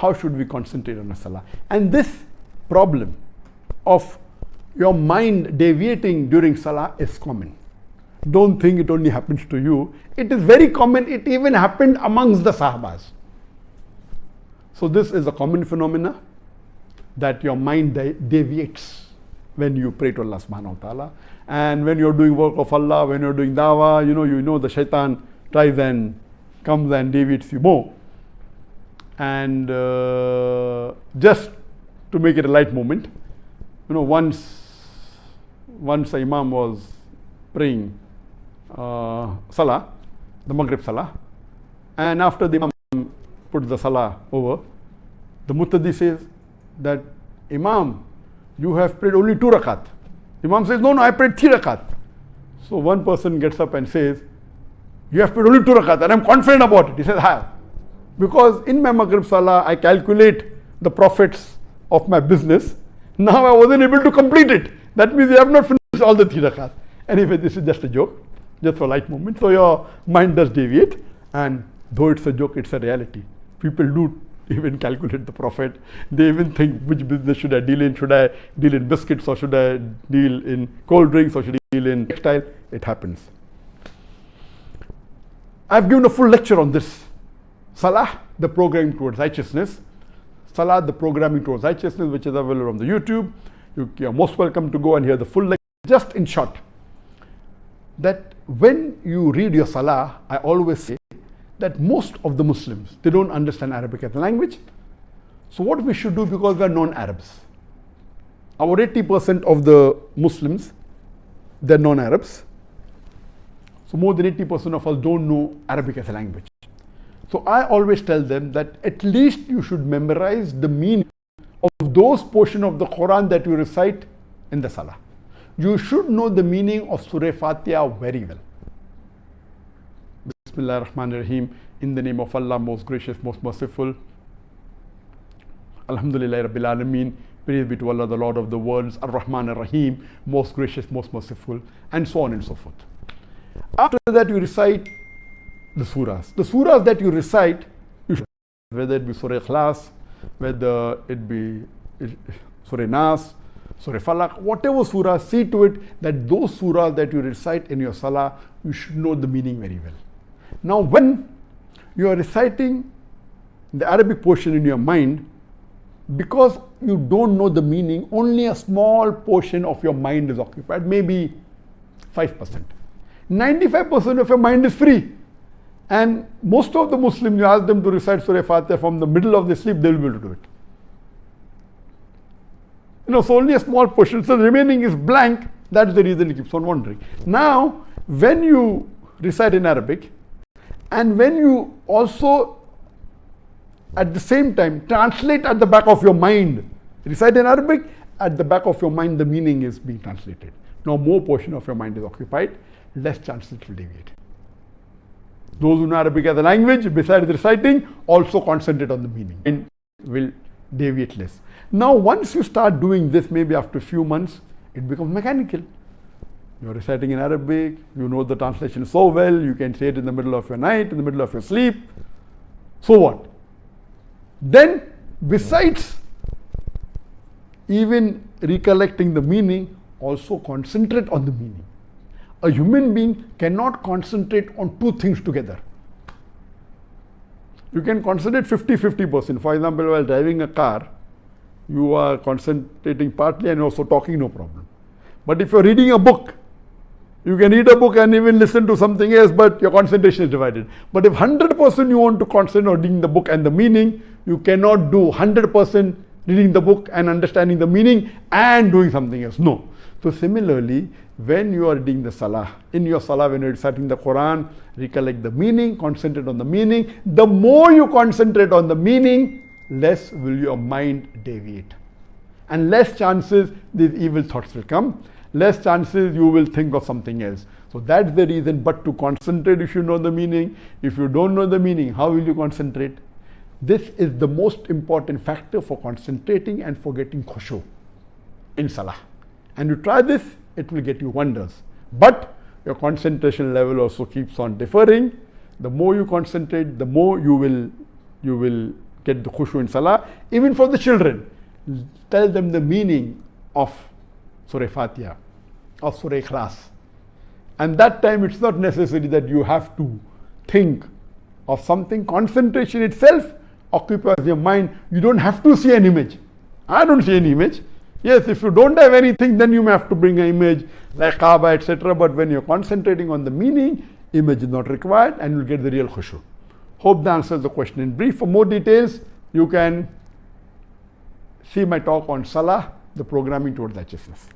how should we concentrate on a salah? And this problem of your mind deviating during salah is common. Don't think it only happens to you. It is very common. It even happened amongst the Sahabas. So this is a common phenomena, that your mind deviates when you pray to Allah subhanahu wa ta'ala. And when you're doing work of Allah, when you're doing dawah, you know the shaitan tries and comes and deviates you more. And just to make it a light moment, once the Imam was praying Salah, the Maghrib Salah, and after the Imam put the Salah over, the Muqtadi says that, Imam, you have prayed only 2 rakat. Imam says, no, I prayed 3 rakat. So one person gets up and says, you have prayed only 2 rakat, and I'm confident about it. He says, how? Because in my Maghrib Salah, I calculate the profits of my business. Now I wasn't able to complete it. That means you have not finished all the 3 rakat. Anyway, this is just a joke, just for a light moment. So your mind does deviate, and though it's a joke, it's a reality. People do even calculate the profit. They even think, which business should I deal in? Should I deal in biscuits, or should I deal in cold drinks, or should I deal in textile? It happens. I've given a full lecture on this. Salah, the programming towards righteousness. Salah, the programming towards righteousness, which is available on the YouTube. You're most welcome to go and hear the full lecture. Just in short, that when you read your Salah, I always say that most of the Muslims, they don't understand Arabic as a language. So what we should do, because we are non-Arabs, our 80% of the Muslims, they're non-Arabs. So more than 80% of us don't know Arabic as a language. So I always tell them that at least you should memorize the meaning of those portions of the Quran that you recite in the Salah. You should know the meaning of Surah Fatiha very well. Bismillah ar-Rahman ar-Rahim. In the name of Allah, most gracious, most merciful. Alhamdulillah Rabbil Alameen. Praise be to Allah, the Lord of the worlds. Ar-Rahman ar-Rahim. Most gracious, most merciful. And so on and so forth. After that, you recite the surahs. The surahs that you recite, you should, whether it be Surah Ikhlas, whether it be Surah Nas, Surah Falaq, whatever surah, see to it that those surahs that you recite in your Salah, you should know the meaning very well. Now, when you are reciting the Arabic portion in your mind, because you don't know the meaning, only a small portion of your mind is occupied, maybe 5%. 95% of your mind is free. And most of the Muslims, you ask them to recite Surah Fatiha from the middle of the sleep, they will be able to do it. So only a small portion, so the remaining is blank. That's the reason he keeps on wondering. Now, when you recite in Arabic, and when you also at the same time translate at the back of your mind, recite in Arabic, at the back of your mind the meaning is being translated. Now more portion of your mind is occupied, less chances it will deviate. Those who know Arabic as a language, besides reciting, also concentrate on the meaning and will deviate less. Now once you start doing this, maybe after a few months, it becomes mechanical. You're reciting in Arabic, you know the translation so well, you can say it in the middle of your night, in the middle of your sleep. So what? Then, besides even recollecting the meaning, also concentrate on the meaning. A human being cannot concentrate on two things together. You can concentrate 50-50%. For example, while driving a car, you are concentrating partly and also talking, no problem. But if you're reading a book, you can read a book and even listen to something else, but your concentration is divided. But if 100% you want to concentrate on reading the book and the meaning, you cannot do 100% reading the book and understanding the meaning and doing something else. No. So similarly, when you are reading the Salah, in your Salah, when you are reciting the Quran, recollect the meaning, concentrate on the meaning. The more you concentrate on the meaning, less will your mind deviate. And less chances these evil thoughts will come. Less chances you will think of something else. So that's the reason. But to concentrate, you should know the meaning. If you don't know the meaning, how will you concentrate? This is the most important factor for concentrating and for getting khushu in Salah. And you try this, it will get you wonders. But your concentration level also keeps on differing. The more you concentrate, the more you will get the khushu in Salah. Even for the children, tell them the meaning of Surah Fatiha, of Surah Ikhlas. And that time it's not necessary that you have to think of something. Concentration itself occupies your mind. You don't have to see an image. I don't see any image. Yes, if you don't have anything, then you may have to bring an image like Kaaba, etc. But when you're concentrating on the meaning, image is not required and you'll get the real khushu. Hope that answers the question in brief. For more details, you can see my talk on Salah, the programming towards righteousness.